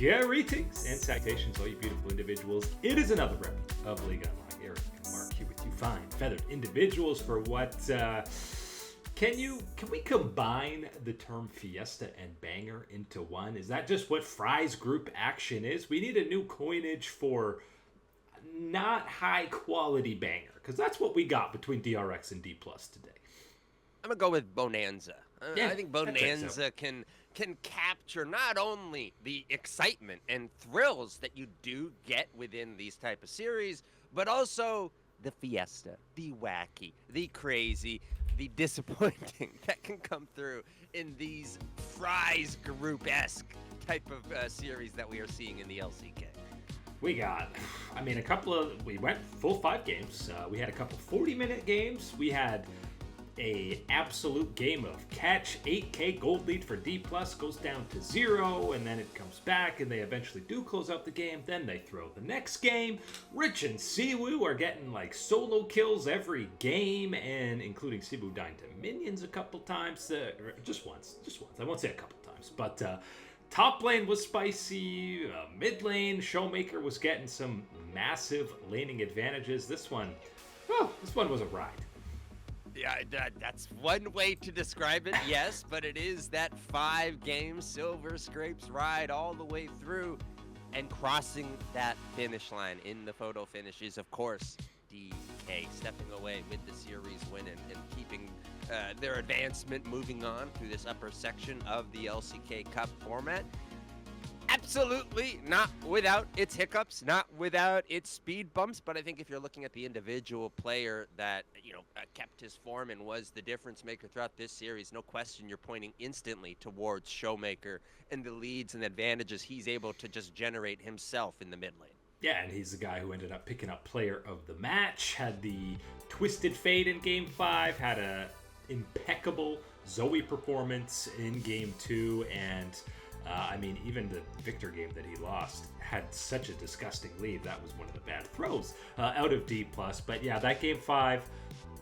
Greetings and salutations, all you beautiful individuals. It is another rep of League Online. Eric and Mark here with you fine, feathered individuals for what, can we combine the term fiesta and banger into one? Is that just what Fry's group action is? We need a new coinage for not high quality banger, because that's what we got between DRX and Dplus today. I'm gonna go with bonanza. Yeah, I think bonanza can capture not only the excitement and thrills that you do get within these type of series, but also the fiesta, the wacky, the crazy, the disappointing that can come through in these Fry's group-esque type of series that we are seeing in the LCK. We got, we went full 5 games. We had a couple 40-minute games. We had a absolute game of catch. 8k gold lead for Dplus goes down to 0, and then it comes back, and they eventually do close out the game. Then they throw the next game. Rich and Siwoo are getting like solo kills every game, and including Siwoo dying to minions a couple times. Just once. I won't say a couple times, but top lane was spicy. Mid lane, Showmaker was getting some massive laning advantages. This one was a ride. Yeah, that's one way to describe it, yes, but it is that 5-game Silver Scrapes ride all the way through, and crossing that finish line in the photo finish is, of course, DK stepping away with the series win and keeping their advancement moving on through this upper section of the LCK Cup format. Absolutely not without its hiccups, not without its speed bumps, but I think if you're looking at the individual player that, kept his form and was the difference maker throughout this series, no question you're pointing instantly towards Showmaker and the leads and advantages he's able to just generate himself in the mid lane. Yeah, and he's the guy who ended up picking up player of the match, had the Twisted Fate in Game 5, had a impeccable Zoe performance in Game 2, and even the Victor game that he lost had such a disgusting lead. That was one of the bad throws out of Dplus. But yeah, that Game 5,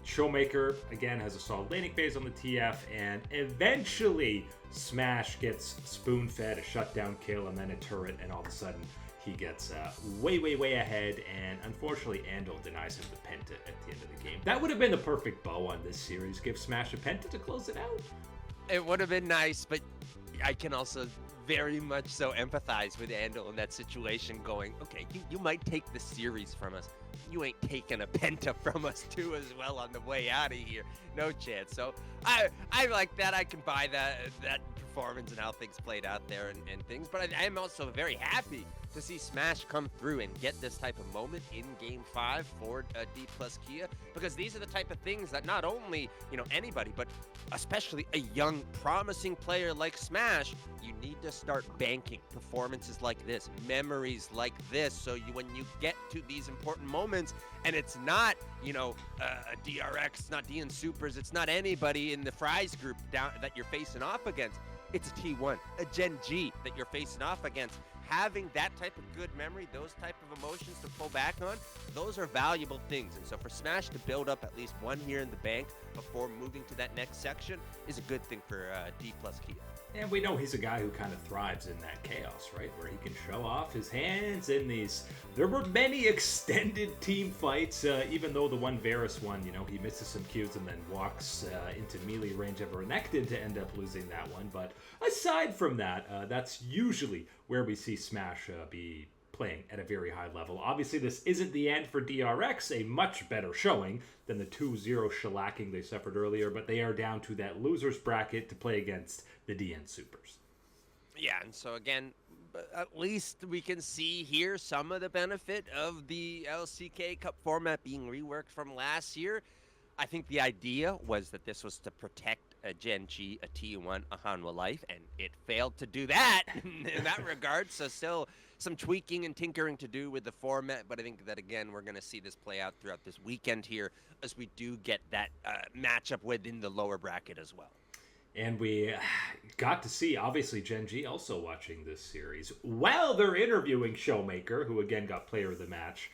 Showmaker, again, has a solid laning phase on the TF, and eventually Smash gets spoon-fed a shutdown kill and then a turret, and all of a sudden he gets way ahead, and unfortunately Andal denies him the penta at the end of the game. That would have been the perfect bow on this series. Give Smash a penta to close it out. It would have been nice, but I can also very much so empathize with Andal in that situation, going, okay, you might take the series from us. You ain't taking a penta from us too as well on the way out of here. No chance. So I like that. I can buy that performance and how things played out there and things. But I am also very happy to see Smash come through and get this type of moment in Game 5 for Dplus Kia, because these are the type of things that not only, anybody, but especially a young, promising player like Smash, you need to start banking performances like this, memories like this, so when you get to these important moments, and it's not, a DRX, it's not DN Supers, it's not anybody in the Fry's group down that you're facing off against. It's a T1, a Gen.G that you're facing off against. Having that type of good memory, those type of emotions to pull back on, those are valuable things. And so for Smash to build up at least one here in the bank before moving to that next section is a good thing for Dplus Kia. And we know he's a guy who kind of thrives in that chaos, right? Where he can show off his hands in these. There were many extended team fights, even though the one Varus one, he misses some cues and then walks into melee range of Renekton to end up losing that one. But aside from that, that's usually where we see Smash be playing at a very high level. Obviously, this isn't the end for DRX, a much better showing than the 2-0 shellacking they suffered earlier, but they are down to that loser's bracket to play against the DN Supers. Yeah, and so again, at least we can see here some of the benefit of the LCK Cup format being reworked from last year. I think the idea was that this was to protect a Gen.G, a T1, a Hanwha Life, and it failed to do that in that regard. So still some tweaking and tinkering to do with the format, but I think that, again, we're going to see this play out throughout this weekend here as we do get that matchup within the lower bracket as well. And we got to see, obviously, Gen.G also watching this series while they're interviewing Showmaker, who again got player of the match,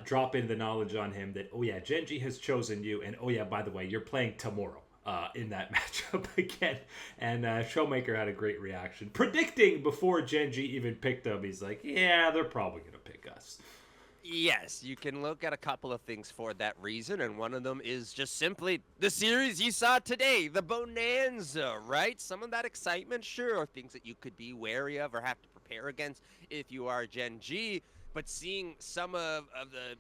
drop in the knowledge on him that, oh yeah, Gen.G has chosen you, and oh yeah, by the way, you're playing tomorrow in that matchup again. And Showmaker had a great reaction, predicting before Gen.G even picked them. He's like, yeah, they're probably going to pick us. Yes, you can look at a couple of things for that reason, and one of them is just simply the series you saw today, the bonanza, right? Some of that excitement, sure, are things that you could be wary of or have to prepare against if you are Gen.G, but seeing some of the,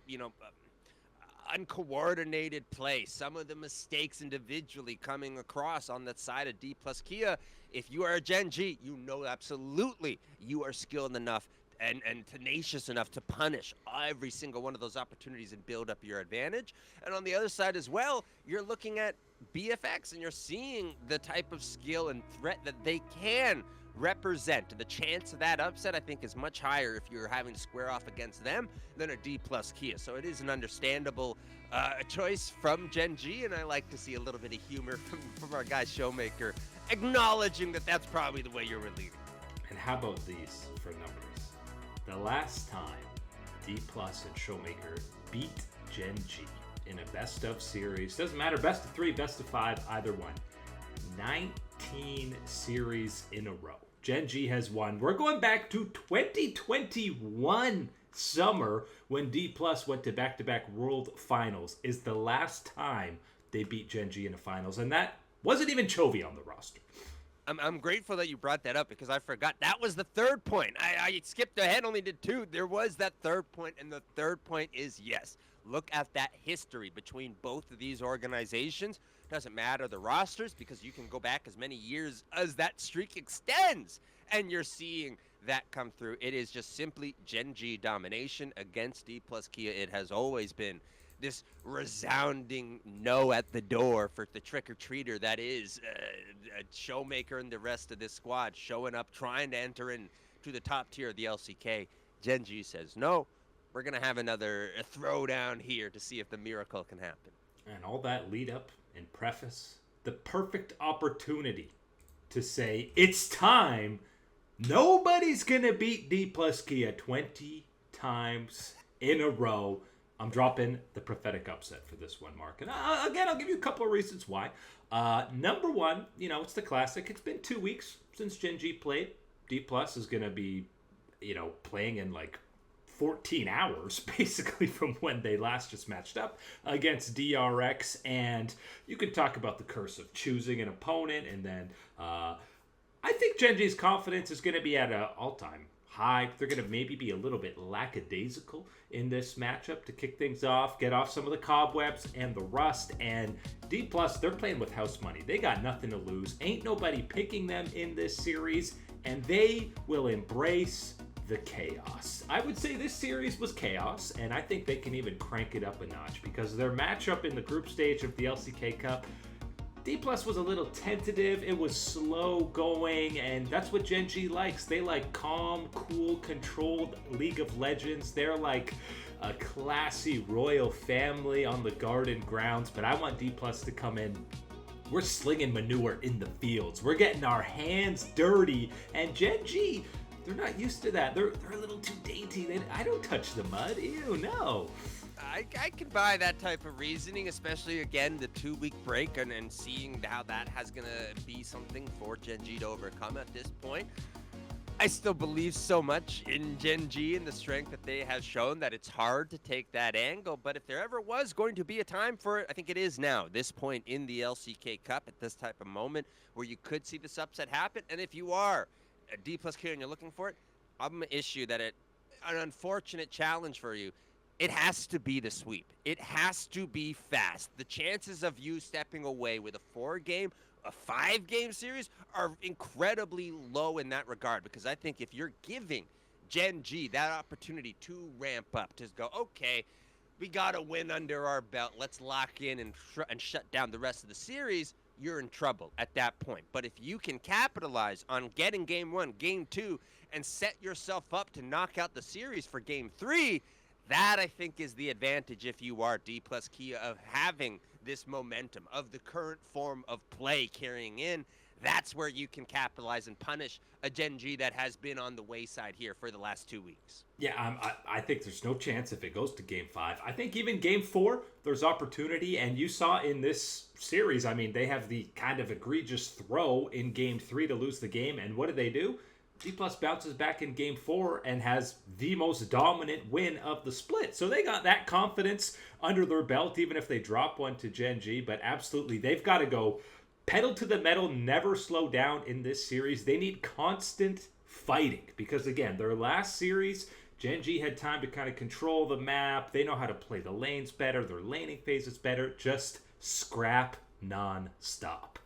uncoordinated play, some of the mistakes individually coming across on that side of Dplus Kia, if you are a Gen.G, you know absolutely you are skilled enough and tenacious enough to punish every single one of those opportunities and build up your advantage. And on the other side as well, you're looking at BFX and you're seeing the type of skill and threat that they can represent. The chance of that upset, I think, is much higher if you're having to square off against them than a Dplus Kia. So it is an understandable choice from Gen.G, and I like to see a little bit of humor from our guy Showmaker, acknowledging that that's probably the way you're leading. And how about these for numbers? The last time Dplus and Showmaker beat Gen.G in a best of series, doesn't matter, best of 3, best of 5, either one, 19 series in a row. Gen.G has won. We're going back to 2021 summer when Dplus went to back-to-back World Finals is the last time they beat Gen.G in the finals, and that wasn't even Chovy on the roster. I'm grateful that you brought that up because I forgot. That was the third point. I skipped ahead, only did 2. There was that third point, and the third point is yes. Look at that history between both of these organizations. Doesn't matter the rosters because you can go back as many years as that streak extends, and you're seeing that come through. It is just simply Gen.G domination against Dplus Kia. It has always been this resounding no at the door for the trick-or-treater that is a Showmaker and the rest of this squad showing up, trying to enter into the top tier of the LCK. Gen.G says, no, we're going to have another throwdown here to see if the miracle can happen. And all that lead up and preface, the perfect opportunity to say, it's time. Nobody's going to beat Dplus Kia 20 times in a row. I'm dropping the prophetic upset for this one, Mark. And again, I'll give you a couple of reasons why. Number one, it's the classic. It's been 2 weeks since Gen.G played. Dplus is going to be, playing in like 14 hours, basically, from when they last just matched up against DRX. And you could talk about the curse of choosing an opponent. And then I think Gen.G's confidence is going to be at an all-time high. They're going to maybe be a little bit lackadaisical in this matchup to kick things off, get off some of the cobwebs and the rust. And Dplus, they're playing with house money. They got nothing to lose. Ain't nobody picking them in this series, and they will embrace the chaos. I would say this series was chaos, and I think they can even crank it up a notch because their matchup in the group stage of the LCK Cup, Dplus was a little tentative. It was slow going, and that's what Gen.G likes. They like calm, cool, controlled League of Legends. They're like a classy royal family on the garden grounds, but I want Dplus to come in. We're slinging manure in the fields. We're getting our hands dirty, and Gen.G, they're not used to that. They're a little too dainty. I don't touch the mud. Ew, no. I can buy that type of reasoning, especially, again, the 2-week break and seeing how that has going to be something for Gen.G to overcome at this point. I still believe so much in Gen.G and the strength that they have shown that it's hard to take that angle. But if there ever was going to be a time for it, I think it is now, this point in the LCK Cup at this type of moment where you could see this upset happen. And if you are a Dplus Kia and you're looking for it, I'm going to issue that an unfortunate challenge for you. It has to be the sweep. It has to be fast. The chances of you stepping away with a 4-game, a 5-game series are incredibly low in that regard, because I think if you're giving Gen.G that opportunity to ramp up, to go, okay, we got to win under our belt, let's lock in and shut down the rest of the series, you're in trouble at that point. But if you can capitalize on getting game 1, game 2, and set yourself up to knock out the series for game 3, that, I think, is the advantage if you are Dplus Kia, of having this momentum, of the current form of play carrying in. that's where you can capitalize and punish a Gen.G that has been on the wayside here for the last 2 weeks. Yeah, I think there's no chance if it goes to game 5. I think even game 4, there's opportunity. And you saw in this series, I mean, they have the kind of egregious throw in game 3 to lose the game. And what do? Dplus bounces back in game 4 and has the most dominant win of the split. So they got that confidence under their belt, even if they drop one to Gen.G. But absolutely, they've got to go pedal to the metal, never slow down in this series. They need constant fighting because, again, their last series, Gen.G had time to kind of control the map. They know how to play the lanes better. Their laning phase is better. Just scrap non-stop.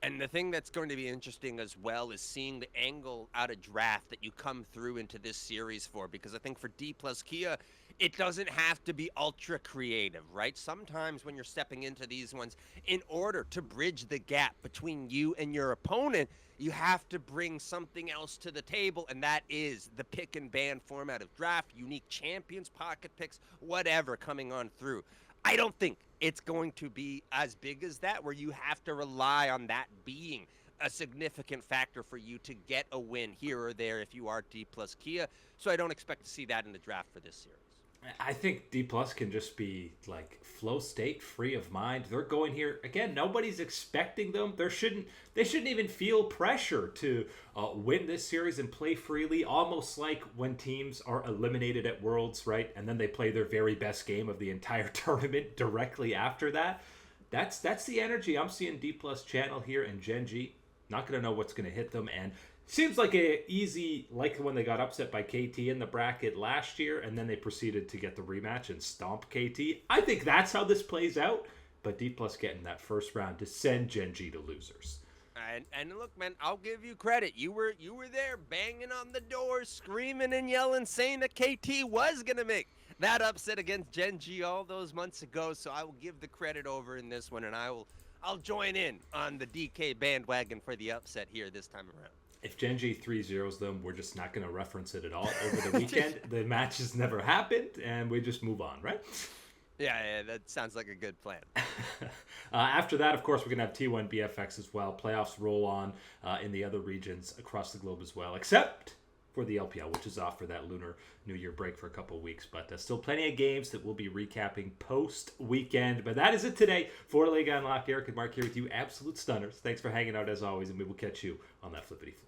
And the thing that's going to be interesting as well is seeing the angle out of draft that you come through into this series for, because I think for Dplus Kia, it doesn't have to be ultra creative, right? Sometimes when you're stepping into these ones, in order to bridge the gap between you and your opponent, you have to bring something else to the table, and that is the pick and ban format of draft, unique champions, pocket picks, whatever coming on through. I don't think it's going to be as big as that, where you have to rely on that being a significant factor for you to get a win here or there if you are Dplus Kia. So I don't expect to see that in the draft for this series. I think Dplus can just be like flow state, free of mind. They're going here again. Nobody's expecting them. They shouldn't even feel pressure to win this series and play freely. Almost like when teams are eliminated at Worlds, right? And then they play their very best game of the entire tournament directly after that. That's the energy I'm seeing Dplus channel here in Gen.G. Not gonna know what's gonna hit them, and seems like a easy, like when they got upset by KT in the bracket last year, and then they proceeded to get the rematch and stomp KT. I think that's how this plays out, but Dplus getting that first round to send Gen.G to losers. And look, man, I'll give you credit. You were there banging on the door, screaming and yelling, saying that KT was gonna make that upset against Gen.G all those months ago. So I will give the credit over in this one, and I'll join in on the DK bandwagon for the upset here this time around. If Gen.G 3-0s them, we're just not going to reference it at all over the weekend. The matches never happened, and we just move on, right? Yeah, that sounds like a good plan. After that, of course, we're going to have T1 BFX as well. Playoffs roll on in the other regions across the globe as well, except for the LPL, which is off for that Lunar New Year break for a couple of weeks. But still plenty of games that we'll be recapping post-weekend. But that is it today for Liga Unlocked. Eric and Mark here with you, absolute stunners. Thanks for hanging out as always, and we will catch you on that flippity flip.